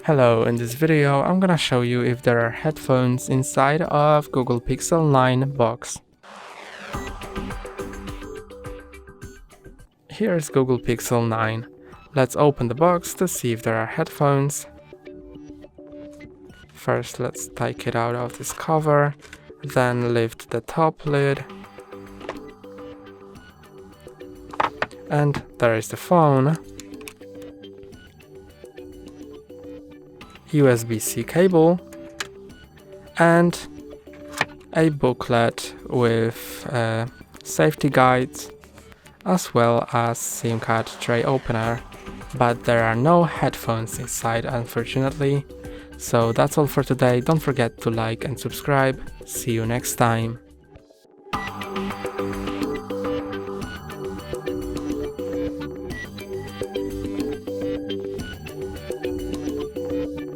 Hello, in this video I'm gonna show you if there are headphones inside of Google Pixel 9 box. Here's Google Pixel 9. Let's open the box to see if there are headphones. First let's take it out of this cover, then lift the top lid. And there is the phone. USB-C cable and a booklet with safety guides as well as SIM card tray opener, but there are no headphones inside unfortunately. So that's all for today. Don't forget to like and subscribe. See you next time.